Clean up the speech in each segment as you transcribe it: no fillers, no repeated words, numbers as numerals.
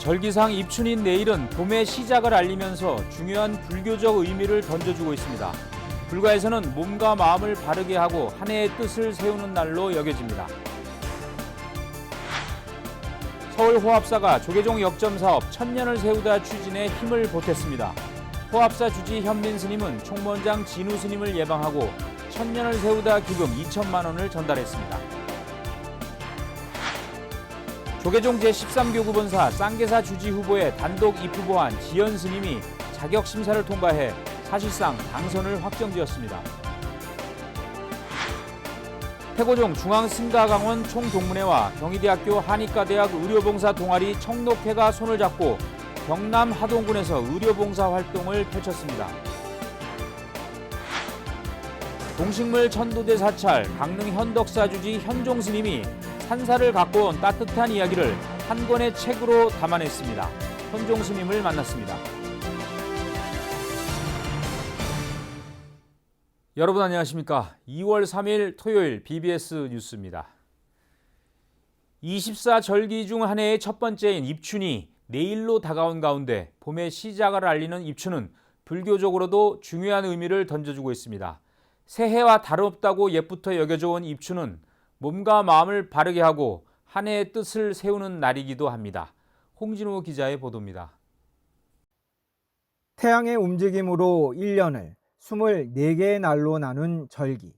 절기상 입춘인 내일은 봄의 시작을 알리면서 중요한 불교적 의미를 던져주고 있습니다. 불가에서는 몸과 마음을 바르게 하고 한 해의 뜻을 세우는 날로 여겨집니다. 서울호합사가 조계종 역점 사업 천년을 세우다 추진에 힘을 보탰습니다. 호합사 주지 현민 스님은 총무원장 진우 스님을 예방하고 천년을 세우다 기금 2천만 원을 전달했습니다. 조계종 제13교구본사 쌍계사 주지 후보의 단독 입후보한 지연 스님이 자격 심사를 통과해 사실상 당선을 확정지었습니다. 태고종 중앙승가강원 총동문회와 경희대학교 한의과대학 의료봉사 동아리 청록회가 손을 잡고 경남 하동군에서 의료봉사 활동을 펼쳤습니다. 동식물 천도대 사찰 강릉 현덕사 주지 현종 스님이 산사를 갖고 온 따뜻한 이야기를 한 권의 책으로 담아냈습니다. 현종 스님을 만났습니다. 여러분 안녕하십니까? 2월 3일 토요일 BBS 뉴스입니다. 24절기 중 한 해의 첫 번째인 입춘이 내일로 다가온 가운데 봄의 시작을 알리는 입춘은 불교적으로도 중요한 의미를 던져주고 있습니다. 새해와 다름없다고 옛부터 여겨져 온 입춘은 몸과 마음을 바르게 하고 한 해의 뜻을 세우는 날이기도 합니다. 홍진호 기자의 보도입니다. 태양의 움직임으로 1년을 24개의 날로 나눈 절기.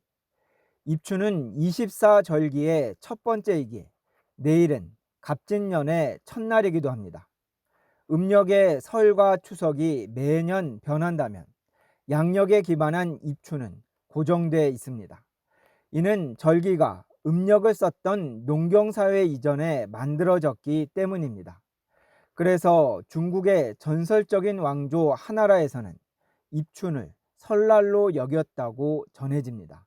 입춘은 24절기의 첫 번째이기에 내일은 갑진년의 첫날이기도 합니다. 음력의 설과 추석이 매년 변한다면 양력에 기반한 입춘은 고정돼 있습니다. 이는 절기가 음력을 썼던 농경사회 이전에 만들어졌기 때문입니다. 그래서 중국의 전설적인 왕조 하나라에서는 입춘을 설날로 여겼다고 전해집니다.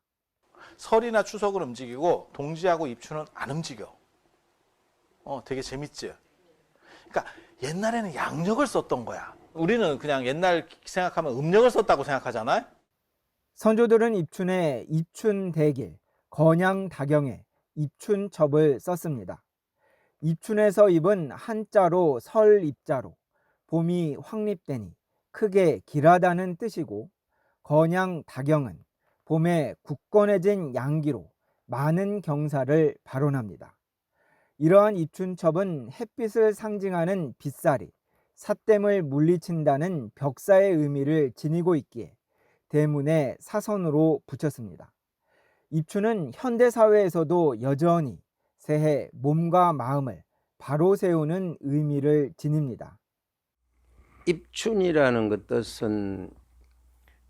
설이나 추석을 움직이고 동지하고 입춘은 안 움직여. 되게 재밌지? 그러니까 옛날에는 양력을 썼던 거야. 우리는 그냥 옛날 생각하면 음력을 썼다고 생각하잖아요. 선조들은 입춘에 입춘대길, 건양다경에 입춘첩을 썼습니다. 입춘에서 입은 한자로 설입자로 봄이 확립되니 크게 길하다는 뜻이고, 건양다경은 봄에 굳건해진 양기로 많은 경사를 발원합니다. 이러한 입춘첩은 햇빛을 상징하는 빛살이 삿댐을 물리친다는 벽사의 의미를 지니고 있기에 대문에 사선으로 붙였습니다. 입춘은 현대사회에서도 여전히 새해 몸과 마음을 바로 세우는 의미를 지닙니다. 입춘이라는 것 뜻은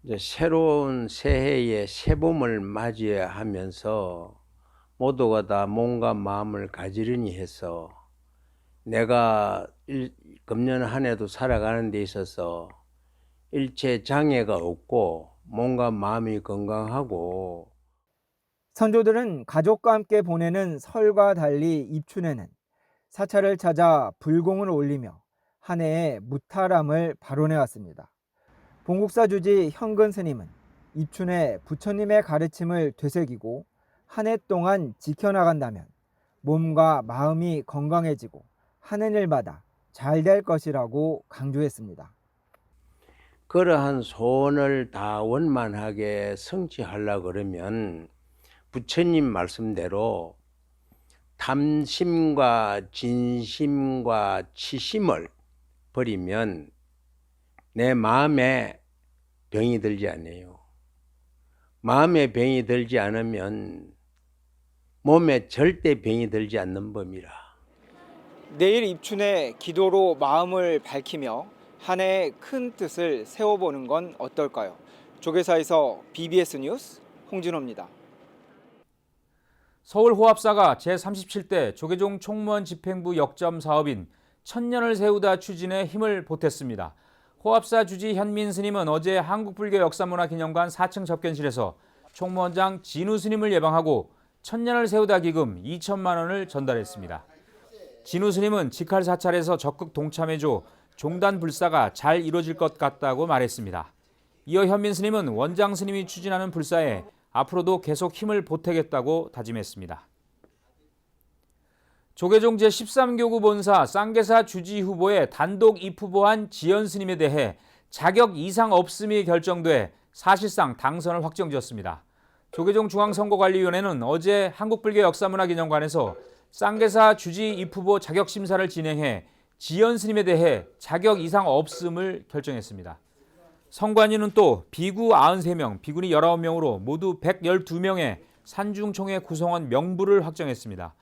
이제 새로운 새해의 새봄을 맞이하면서 모두가 다 몸과 마음을 가지런히 해서 내가 금년 한 해도 살아가는 데 있어서 일체 장애가 없고 몸과 마음이 건강하고. 선조들은 가족과 함께 보내는 설과 달리 입춘에는 사찰을 찾아 불공을 올리며 한 해의 무탈함을 발언해 왔습니다. 봉국사 주지 현근 스님은 입춘에 부처님의 가르침을 되새기고 한 해 동안 지켜나간다면 몸과 마음이 건강해지고 하는 일마다 잘 될 것이라고 강조했습니다. 그러한 소원을 다 원만하게 성취하려고 그러면 부처님 말씀대로 탐심과 진심과 치심을 버리면 내 마음에 병이 들지 않아요. 마음에 병이 들지 않으면 몸에 절대 병이 들지 않는 법이라. 내일 입춘에 기도로 마음을 밝히며 한 해의 큰 뜻을 세워보는 건 어떨까요? 조계사에서 BBS 뉴스 홍진호입니다. 서울호합사가 제37대 조계종 총무원 집행부 역점 사업인 천년을 세우다 추진에 힘을 보탰습니다. 호합사 주지 현민 스님은 어제 한국불교역사문화기념관 4층 접견실에서 총무원장 진우 스님을 예방하고 천년을 세우다 기금 2천만 원을 전달했습니다. 진우 스님은 직할 사찰에서 적극 동참해줘 종단 불사가 잘 이루어질 것 같다고 말했습니다. 이어 현민 스님은 원장 스님이 추진하는 불사에 앞으로도 계속 힘을 보태겠다고 다짐했습니다. 조계종 제13교구 본사 쌍계사 주지 후보에 단독 입후보한 지연 스님에 대해 자격 이상 없음이 결정돼 사실상 당선을 확정지었습니다. 조계종 중앙선거관리위원회는 어제 한국불교역사문화기념관에서 쌍계사 주지 입후보 자격심사를 진행해 지연 스님에 대해 자격 이상 없음을 결정했습니다. 선관위는 또 비구 93명, 비구니 19명으로 모두 112명의 산중총회 구성원 명부를 확정했습니다.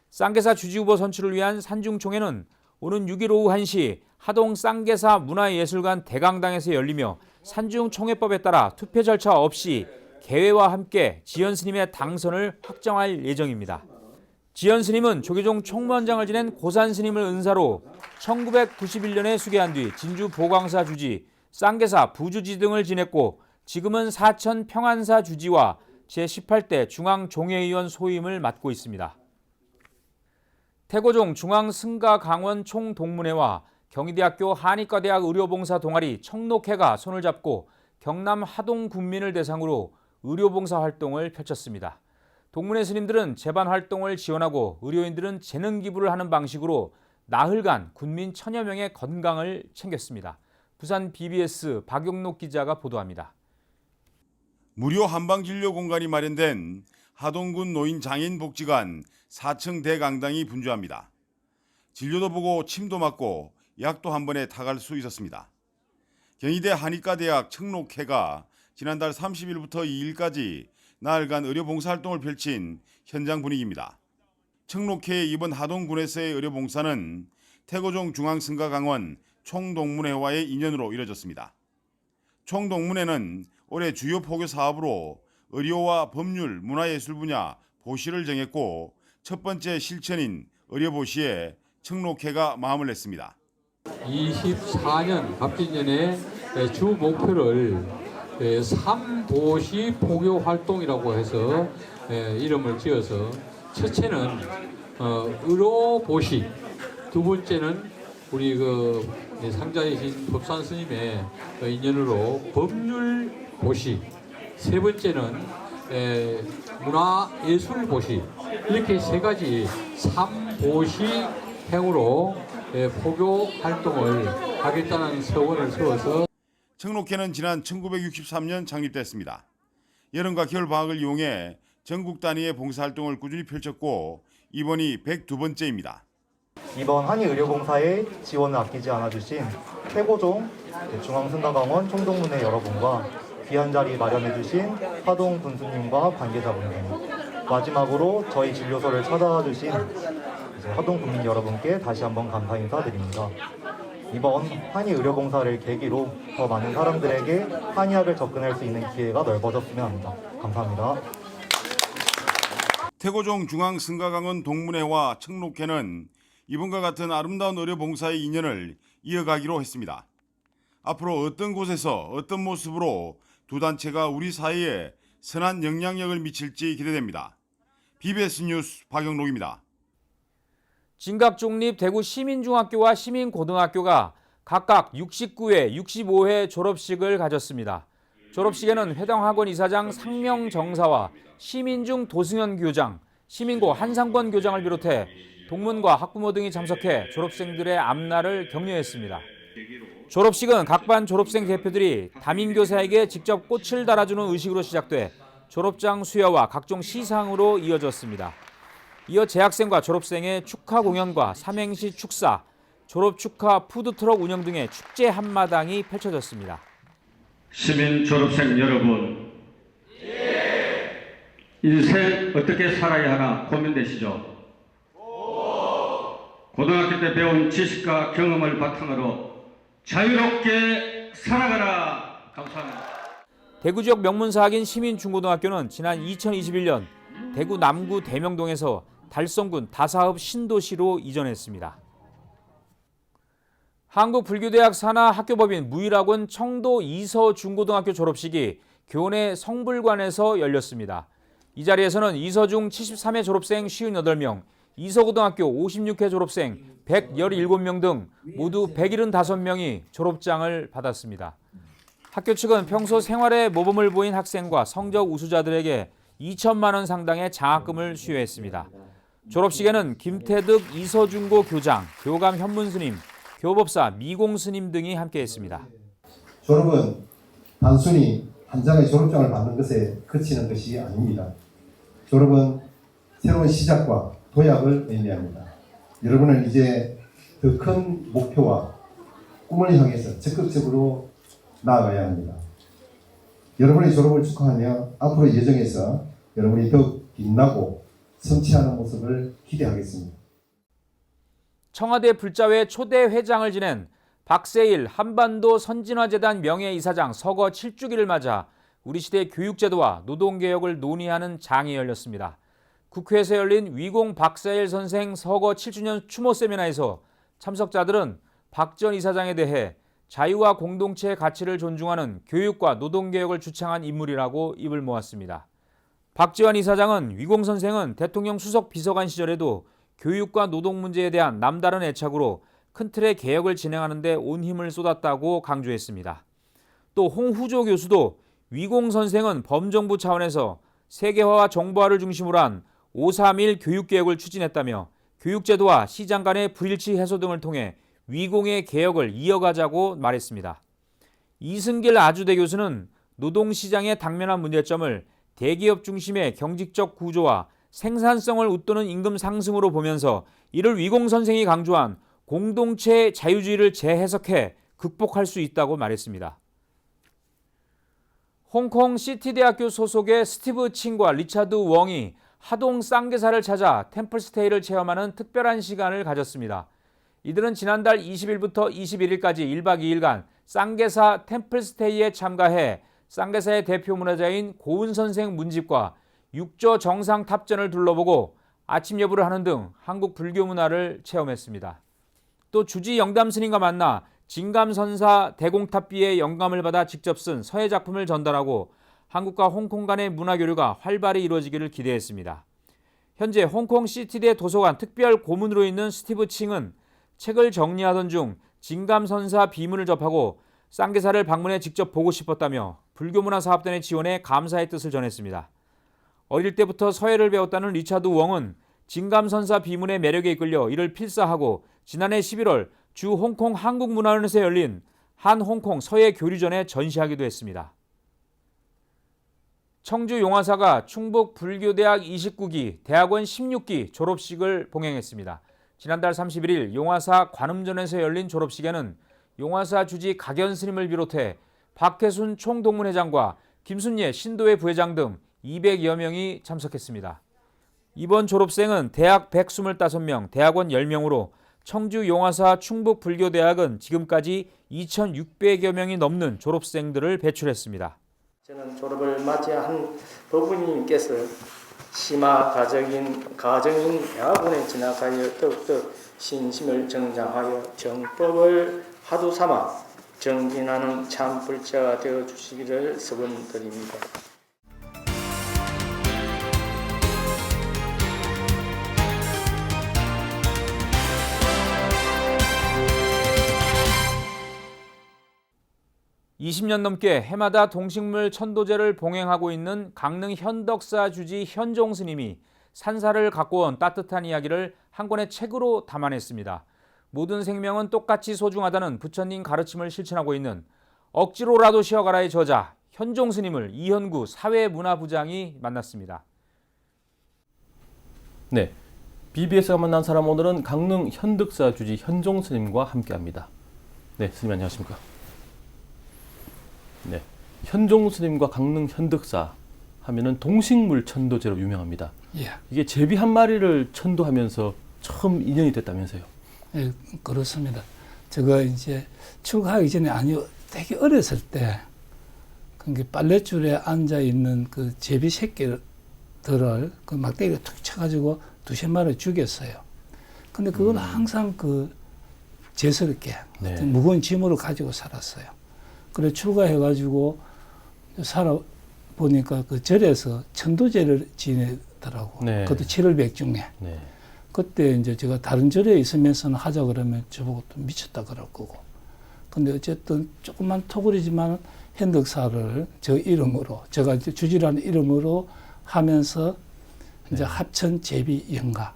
쌍계사 주지후보 선출을 위한 산중총회는 오는 6일 오후 1시 하동 쌍계사 문화예술관 대강당에서 열리며 산중총회법에 따라 투표 절차 없이 개회와 함께 지연 스님의 당선을 확정할 예정입니다. 지연 스님은 조계종 총무원장을 지낸 고산 스님을 은사로 1991년에 수계한 뒤 진주 보광사 주지, 쌍계사 부주지 등을 지냈고 지금은 사천 평안사 주지와 제18대 중앙종회의원 소임을 맡고 있습니다. 태고종 중앙승가강원 총동문회와 경희대학교 한의과대학 의료봉사 동아리 청록회가 손을 잡고 경남 하동 군민을 대상으로 의료봉사 활동을 펼쳤습니다. 동문회 스님들은 재반 활동을 지원하고 의료인들은 재능 기부를 하는 방식으로 나흘간 군민 1000여 명의 건강을 챙겼습니다. 부산 BBS 박용록 기자가 보도합니다. 무료 한방진료 공간이 마련된 하동군 노인장애인복지관 4층 대강당이 분주합니다. 진료도 보고 침도 맞고 약도 한 번에 타갈 수 있었습니다. 경희대 한의과대학 청록회가 지난달 30일부터 2일까지 나흘간 의료봉사활동을 펼친 현장 분위기입니다. 청록회의 이번 하동군에서의 의료봉사는 태고종 중앙승가강원 총동문회와의 인연으로 이뤄졌습니다. 총동문회는 올해 주요 포교 사업으로 의료와 법률, 문화예술 분야 보시를 정했고 첫 번째 실천인 의료보시에 청록회가 마음을 냈습니다. 24년 갑진년의 주 목표를 3보시 포교 활동이라고 해서 이름을 지어서 첫째는 의료보시, 두 번째는 우리 상자이신 법산 스님의 인연으로 법률보시, 세 번째는 문화예술보시, 이렇게 세 가지 3보시 행으로 포교 활동을 하겠다는 서원을 세워서 청록회는 지난 1963년 창립됐습니다. 여름과 겨울 방학을 이용해 전국 단위의 봉사활동을 꾸준히 펼쳤고 이번이 102번째입니다. 이번 한의의료봉사에 지원을 아끼지 않아주신 태고종 중앙승가강원 총동문회 여러분과 귀한 자리 마련해주신 하동 군수님과 관계자분들, 마지막으로 저희 진료소를 찾아와주신 하동 국민 여러분께 다시 한번 감사 인사드립니다. 이번 한의의료봉사를 계기로 더 많은 사람들에게 한의학을 접근할 수 있는 기회가 넓어졌으면 합니다. 감사합니다. 태고종 중앙승가강원 동문회와 청록회는 이번과 같은 아름다운 의료봉사의 인연을 이어가기로 했습니다. 앞으로 어떤 곳에서 어떤 모습으로 두 단체가 우리 사회에 선한 영향력을 미칠지 기대됩니다. BBS 뉴스 박영록입니다. 진각중립 대구 시민중학교와 시민고등학교가 각각 69회, 65회 졸업식을 가졌습니다. 졸업식에는 회당학원 이사장 상명정사와 시민중 도승현 교장, 시민고 한상권 교장을 비롯해 동문과 학부모 등이 참석해 졸업생들의 앞날을 격려했습니다. 졸업식은 각 반 졸업생 대표들이 담임교사에게 직접 꽃을 달아주는 의식으로 시작돼 졸업장 수여와 각종 시상으로 이어졌습니다. 이어 재학생과 졸업생의 축하 공연과 삼행시 축사, 졸업 축하 푸드트럭 운영 등의 축제 한마당이 펼쳐졌습니다. 시민 졸업생 여러분, 인생 어떻게 살아야 하나 고민되시죠? 고등학교 때 배운 지식과 경험을 바탕으로 자유롭게 살아가라. 감사합니다. 대구 지역 명문사학인 시민중고등학교는 지난 2021년 대구 남구 대명동에서 달성군 다사업 신도시로 이전했습니다. 한국불교대학 산하 학교법인 무일학원 청도 이서중고등학교 졸업식이 교내 성불관에서 열렸습니다. 이 자리에서는 이서중 73회 졸업생 58명, 이서고등학교 56회 졸업생 117명 등 모두 175명이 졸업장을 받았습니다. 학교 측은 평소 생활에 모범을 보인 학생과 성적 우수자들에게 2천만 원 상당의 장학금을 수여했습니다. 졸업식에는 김태득 이서중고 교장, 교감 현문 스님, 교법사 미공 스님 등이 함께했습니다. 졸업은 단순히 한 장의 졸업장을 받는 것에 그치는 것이 아닙니다. 졸업은 새로운 시작과 도약을 의미합니다. 여러분은 이제 더 큰 목표와 꿈을 향해서 적극적으로 나아가야 합니다. 여러분의 졸업을 축하하며 앞으로 예정에서 여러분이 더욱 빛나고 성취하는 모습을 기대하겠습니다. 청와대 불자회 초대 회장을 지낸 박세일 한반도 선진화재단 명예이사장 서거 7주기를 맞아 우리 시대 교육제도와 노동개혁을 논의하는 장이 열렸습니다. 국회에서 열린 위공 박세일 선생 서거 7주년 추모 세미나에서 참석자들은 박 전 이사장에 대해 자유와 공동체의 가치를 존중하는 교육과 노동개혁을 주창한 인물이라고 입을 모았습니다. 박지원 이사장은 위공 선생은 대통령 수석 비서관 시절에도 교육과 노동 문제에 대한 남다른 애착으로 큰 틀의 개혁을 진행하는 데 온 힘을 쏟았다고 강조했습니다. 또 홍후조 교수도 위공 선생은 범정부 차원에서 세계화와 정보화를 중심으로 한 531 교육개혁을 추진했다며 교육제도와 시장 간의 불일치 해소 등을 통해 위공의 개혁을 이어가자고 말했습니다. 이승길 아주대 교수는 노동시장의 당면한 문제점을 대기업 중심의 경직적 구조와 생산성을 웃도는 임금 상승으로 보면서 이를 위공 선생이 강조한 공동체 자유주의를 재해석해 극복할 수 있다고 말했습니다. 홍콩 시티대학교 소속의 스티브 칭과 리차드 웡이 하동 쌍계사를 찾아 템플스테이를 체험하는 특별한 시간을 가졌습니다. 이들은 지난달 20일부터 21일까지 1박 2일간 쌍계사 템플스테이에 참가해 쌍계사의 대표 문화자인 고은 선생 문집과 육조 정상 탑전을 둘러보고 아침 예불을 하는 등 한국 불교 문화를 체험했습니다. 또 주지 영담 스님과 만나 진감선사 대공탑비의 영감을 받아 직접 쓴 서예 작품을 전달하고 한국과 홍콩 간의 문화교류가 활발히 이루어지기를 기대했습니다. 현재 홍콩 시티대 도서관 특별 고문으로 있는 스티브 칭은 책을 정리하던 중 진감선사 비문을 접하고 쌍계사를 방문해 직접 보고 싶었다며 불교문화사업단의 지원에 감사의 뜻을 전했습니다. 어릴 때부터 서예를 배웠다는 리차드 웡은 진감선사 비문의 매력에 이끌려 이를 필사하고 지난해 11월 주 홍콩 한국문화원에서 열린 한 홍콩 서예 교류전에 전시하기도 했습니다. 청주 용화사가 충북 불교대학 29기, 대학원 16기 졸업식을 봉행했습니다. 지난달 31일 용화사 관음전에서 열린 졸업식에는 용화사 주지 각연 스님을 비롯해 박혜순 총동문회장과 김순예 신도회 부회장 등 200여 명이 참석했습니다. 이번 졸업생은 대학 125명, 대학원 10명으로 청주 용화사 충북불교대학은 지금까지 2,600여 명이 넘는 졸업생들을 배출했습니다. 저는 졸업을 맞이한 법부님께서 심화 가정인 대학원에 진학하여 더욱더 신심을 정장하여 정법을 화두 삼아 정진하는 참 불자가 되어 주시기를 소원드립니다. (20년) 넘게 해마다 동식물 천도제를 봉행하고 있는 강릉 현덕사 주지 현종 스님이 산사를 갖고 온 따뜻한 이야기를 한 권의 책으로 담아냈습니다. 모든 생명은 똑같이 소중하다는 부처님 가르침을 실천하고 있는 억지로라도 쉬어가라의 저자 현종 스님을 이현구 사회문화부장이 만났습니다. 네, BBS가 만난 사람 오늘은 강릉 현덕사 주지 현종 스님과 함께합니다. 네, 스님 안녕하십니까? 네, 현종 스님과 강릉 현덕사 하면은 동식물 천도제로 유명합니다. 예. 이게 제비 한 마리를 천도하면서 처음 인연이 됐다면서요? 예, 그렇습니다. 제가 이제 출가하기 전에 되게 어렸을 때, 그게 빨랫줄에 앉아 있는 그 제비 새끼들을 그 막대기를 툭 쳐가지고 두세 마리 죽였어요. 근데 그건 항상 그 죄스럽게 네. 무거운 짐으로 가지고 살았어요. 그래 출가해가지고 살아보니까 그 절에서 천도제를 지내더라고. 네. 그것도 7월 백중에. 네. 그때 이제 제가 다른 절에 있으면서는 하자 그러면 저보고 또 미쳤다 그럴 거고. 근데 어쨌든 조그만 토굴이지만 현덕사를 저 이름으로, 제가 이제 주지라는 이름으로 하면서 이제 합천 제비 연가.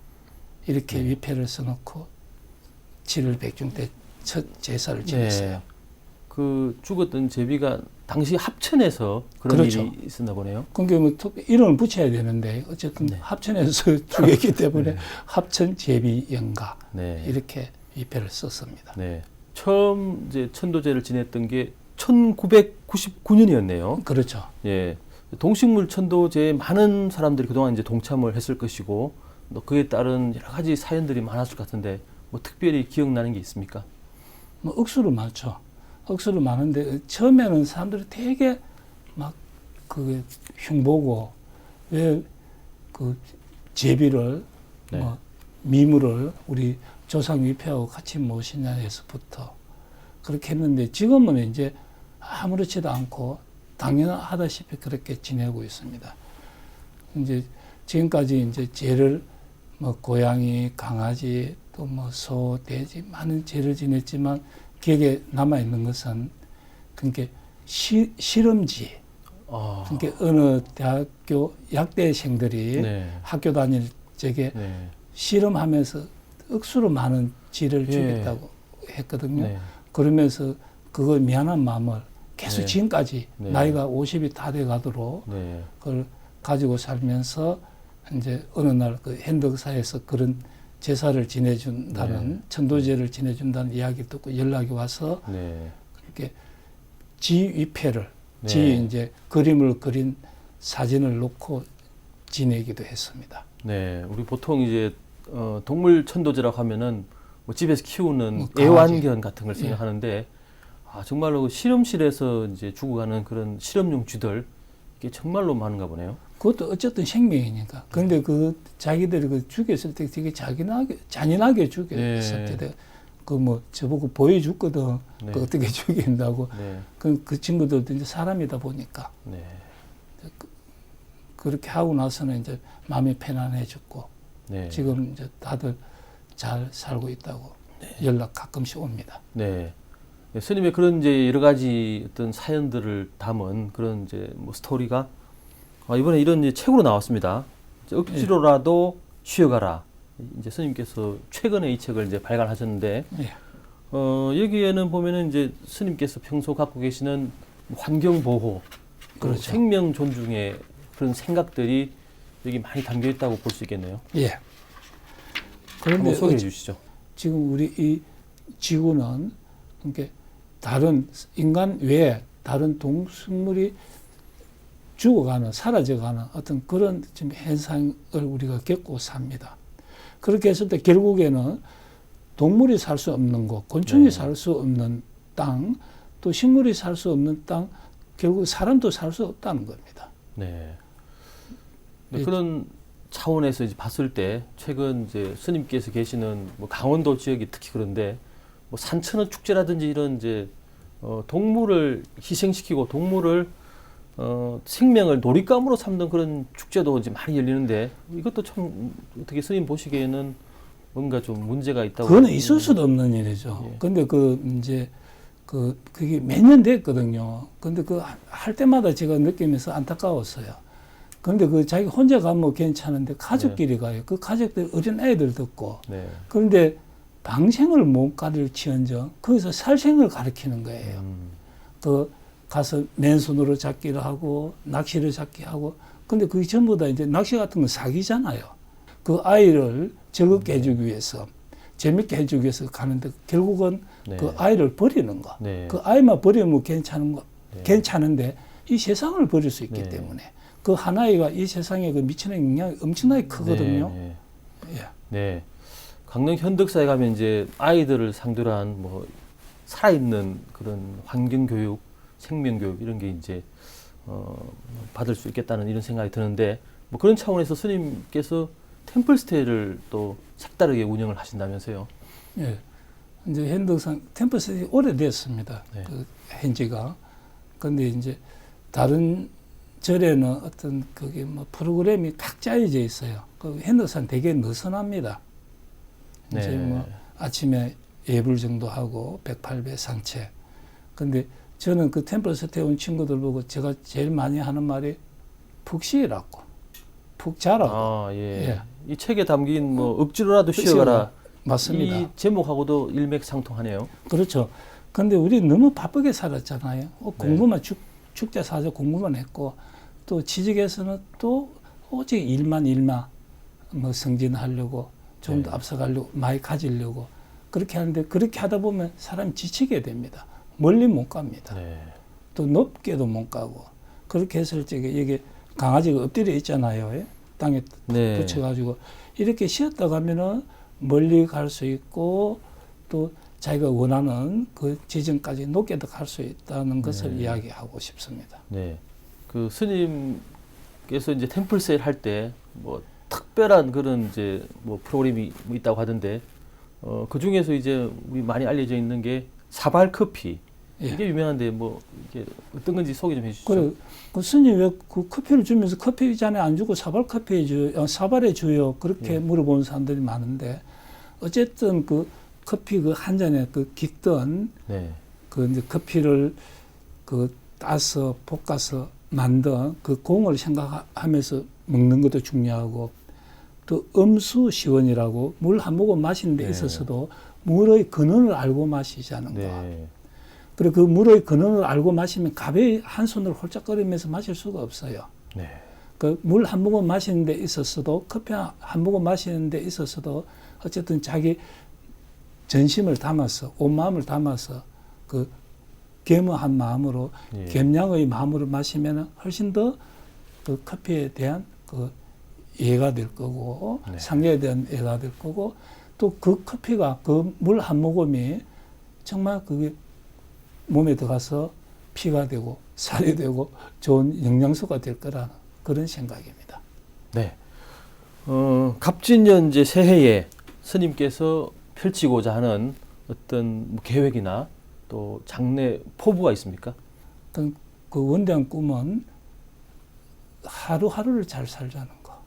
이렇게 위패를 써놓고 7월 백중 때 첫 제사를 지냈어요. 네. 그 죽었던 제비가 당시 합천에서 그런 그렇죠. 일이 있었나 보네요. 그게 뭐 이름을 붙여야 되는데 어쨌든 네. 합천에서 죽였기 때문에 네. 합천 제비 영가 네. 이렇게 위패를 썼습니다. 네. 처음 이제 천도제를 지냈던 게 1999년이었네요. 그렇죠. 예. 동식물 천도제에 많은 사람들이 그동안 이제 동참을 했을 것이고 또 그에 따른 여러 가지 사연들이 많았을 것 같은데 뭐 특별히 기억나는 게 있습니까? 뭐 억수로 많죠. 억수로 많은데 처음에는 사람들이 되게 막 그게 흉보고 왜 그 제비를 네. 뭐 미물을 우리 조상 위패하고 같이 모시냐 해서부터 그렇게 했는데 지금은 이제 아무렇지도 않고 당연하다시피 그렇게 지내고 있습니다. 이제 지금까지 이제 죄를 뭐 고양이, 강아지, 또 뭐 소, 돼지 많은 죄를 지냈지만 기억에 남아 있는 것은 그러니까 실험지. 그러니까 어느 대학교 약대생들이 네. 학교 다닐 적에 네. 실험하면서 억수로 많은 쥐를 예. 죽였다고 했거든요. 네. 그러면서 그거 미안한 마음을 계속 네. 지금까지 네. 나이가 50이 다 돼 가도록 네. 그걸 가지고 살면서 이제 어느 날 그 현덕사에서 그런 제사를 지내준다는 네. 천도제를 지내준다는 이야기를 듣고 연락이 와서 네. 이렇게 지 위패를 네. 지 이제 그림을 그린 사진을 놓고 지내기도 했습니다. 네, 우리 보통 이제 동물 천도제라고 하면은 뭐 집에서 키우는 뭐 강아지. 애완견 같은 걸 예. 생각하는데 아 정말로 실험실에서 이제 죽어가는 그런 실험용 쥐들 이게 정말로 많은가 보네요. 그것도 어쨌든 생명이니까. 그런데 그 자기들이 그 죽였을 때 되게 잔인하게 죽였을 네. 때 그 뭐 저보고 보여줬거든. 네. 그 어떻게 죽인다고. 네, 그 친구들도 이제 사람이다 보니까 네, 그렇게 하고 나서는 이제 마음이 편안해졌고 네. 지금 이제 다들 잘 살고 있다고 연락 가끔씩 옵니다. 네. 네, 스님의 그런 이제 여러 가지 어떤 사연들을 담은 그런 이제 뭐 스토리가 이번에 이런 이제 책으로 나왔습니다. 이제 억지로라도 쉬어가라. 이제 스님께서 최근에 이 책을 이제 발간하셨는데, 예. 여기에는 보면은 이제 스님께서 평소 갖고 계시는 환경 보호, 그렇죠. 생명 존중의 그런 생각들이 여기 많이 담겨 있다고 볼 수 있겠네요. 예. 한번 소개해 주시죠. 지금 우리 이 지구는 그러니까 다른 인간 외에 다른 동식물이 죽어가는, 사라져가는 어떤 그런 지금 현상을 우리가 겪고 삽니다. 그렇게 했을 때 결국에는 동물이 살 수 없는 곳, 곤충이 네. 살 수 없는 땅, 또 식물이 살 수 없는 땅, 결국 사람도 살 수 없다는 겁니다. 네. 네, 그런 차원에서 이제 봤을 때 최근 이제 스님께서 계시는 뭐 강원도 지역이 특히 그런데 뭐 산천어 축제라든지 이런 이제 동물을 희생시키고 동물을 생명을 놀잇감으로 삼는 그런 축제도 이제 많이 열리는데 이것도 참 어떻게 스님 보시기에는 뭔가 좀 문제가 있다고. 그거는 있을 수도 없는 일이죠. 예. 근데 그게 몇 년 됐거든요. 근데 할 때마다 제가 느끼면서 안타까웠어요. 근데 자기 혼자 가면 괜찮은데 가족끼리 가요. 그 가족들 어린 애들 듣고. 네. 그런데 방생을 못 가르치언정 거기서 살생을 가르치는 거예요. 가서 맨손으로 잡기를 하고 낚시를 잡기 하고. 근데 그게 전부 다 이제 낚시 같은 건 사기잖아요. 그 아이를 즐겁게 해주기 위해서, 재밌게 해주기 위해서 가는데 결국은 네. 그 아이를 버리는 거. 네. 그 아이만 버리면 괜찮은 네. 괜찮은데 이 세상을 버릴 수 있기 네. 때문에 그 한 아이가 이 세상에 그 미치는 영향이 엄청나게 크거든요. 네. 예. 네. 강릉 현덕사에 가면 이제 아이들을 상대로 한 뭐 살아있는 그런 환경 교육, 생명 교육 이런 게 이제 받을 수 있겠다는 이런 생각이 드는데 뭐 그런 차원에서 스님께서 템플스테이를 또 색다르게 운영을 하신다면서요? 예. 이제 현덕산 템플스테이 오래됐습니다. 네. 그 현지가. 근데 이제 다른 절에는 어떤 그게 뭐 프로그램이 딱 짜여져 있어요. 그 현덕산 되게 느슨합니다. 네. 이제 뭐 아침에 예불 정도 하고 108배 상체. 근데 저는 그 템플스테이 온 친구들 보고 제가 제일 많이 하는 말이 푹 쉬라고. 푹 자라고. 아, 예. 예. 이 책에 담긴 뭐 억지로라도 쉬어가라. 맞습니다. 이 제목하고도 일맥상통하네요. 그렇죠. 근데 우리 너무 바쁘게 살았잖아요. 공부만 축제 사서 공부만 했고 또 취직에서는 또 오직 일만 뭐 승진하려고 좀 더 앞서가려고 많이 가지려고 그렇게 하는데 그렇게 하다 보면 사람이 지치게 됩니다. 멀리 못 갑니다. 또 높게도 못 가고 그렇게 했을 적에 이게 강아지가 엎드려 있잖아요. 예? 땅에 붙여가지고 이렇게 쉬었다 가면은 멀리 갈 수 있고 또 자기가 원하는 그 지점까지 높게도 갈 수 있다는 것을 이야기하고 싶습니다. 네. 그 스님께서 이제 템플세일 할 때 뭐 특별한 그런 이제 뭐 프로그램이 뭐 있다고 하던데 그 중에서 이제 우리 많이 알려져 있는 게 사발 커피. 이게 유명한데 뭐 이게 어떤 건지 소개 좀 해주시죠. 그래, 그 스님 왜 그 커피를 주면서 커피 잔에 안 주고 사발 커피에 줘요, 사발에 줘요. 그렇게 물어보는 사람들이 많은데 어쨌든 그 커피 그 한 잔에 그 깃든 그 이제 커피를 그 따서 볶아서 만든 그 공을 생각하면서 먹는 것도 중요하고 또 음수시원이라고 물 한 모금 마시는 데 있어서도 물의 근원을 알고 마시자는 거. 그리고 그 물의 근원을 알고 마시면 가벼이 한 손으로 홀짝거리면서 마실 수가 없어요. 그 물 한 모금 마시는 데 있어서도 커피 한 모금 마시는 데 있어서도 어쨌든 자기 전심을 담아서 온 마음을 담아서 그 겸허한 마음으로 겸양의 마음으로 마시면 훨씬 더 그 커피에 대한 그 이해가 될 거고 상대에 대한 이해가 될 거고 또 그 커피가 그 물 한 모금이 정말 그게 몸에 들어가서 피가 되고 살이 되고 좋은 영양소가 될 거라는 그런 생각입니다. 네. 갑진년 이제 새해에 스님께서 펼치고자 하는 어떤 뭐 계획이나 또 장래 포부가 있습니까? 어떤 그 원대한 꿈은 하루하루를 잘 살자는 거.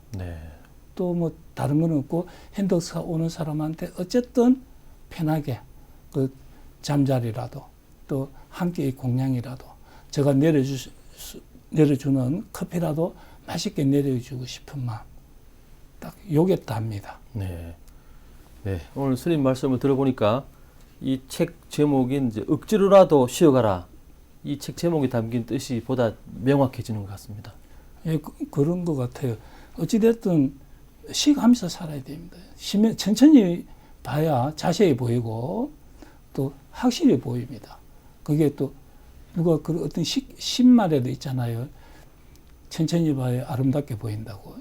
또 뭐 다른 건 없고 핸덕사 오는 사람한테 어쨌든 편하게 그 잠자리라도 또 한 끼의 공양이라도 제가 내려주는 커피라도 맛있게 내려주고 싶은 마음 딱 요겠다 합니다. 네. 오늘 스님 말씀을 들어보니까 이 책 제목인 이제 억지로라도 쉬어가라. 이 책 제목에 담긴 뜻이 보다 명확해지는 것 같습니다. 예, 그런 것 같아요. 어찌됐든 쉬가면서 살아야 됩니다. 천천히 봐야 자세히 보이고 또 확실히 보입니다. 그게 또 누가 그 어떤 신말에도 있잖아요. 천천히 봐야 아름답게 보인다고.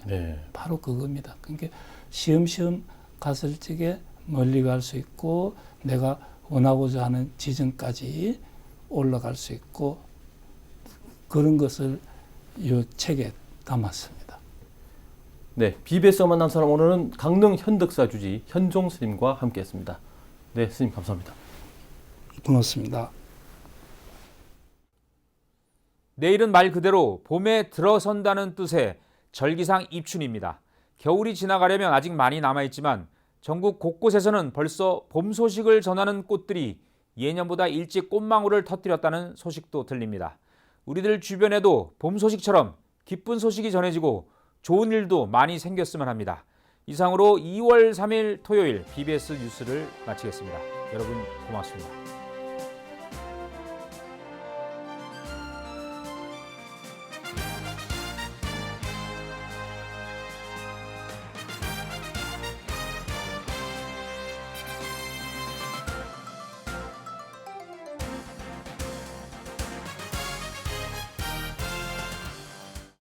바로 그겁니다. 그러니까 시험시험 갔을 적에 멀리 갈 수 있고 내가 원하고자 하는 지점까지 올라갈 수 있고 그런 것을 이 책에 담았습니다. 네, BBS와 만난 사람 오늘은 강릉 현덕사 주지 현종 스님과 함께했습니다. 네, 스님 감사합니다. 고맙습니다. 내일은 말 그대로 봄에 들어선다는 뜻의 절기상 입춘입니다. 겨울이 지나가려면 아직 많이 남아있지만 전국 곳곳에서는 벌써 봄 소식을 전하는 꽃들이 예년보다 일찍 꽃망울을 터뜨렸다는 소식도 들립니다. 우리들 주변에도 봄 소식처럼 기쁜 소식이 전해지고 좋은 일도 많이 생겼으면 합니다. 이상으로 2월 3일 토요일 BBS 뉴스를 마치겠습니다. 여러분 고맙습니다.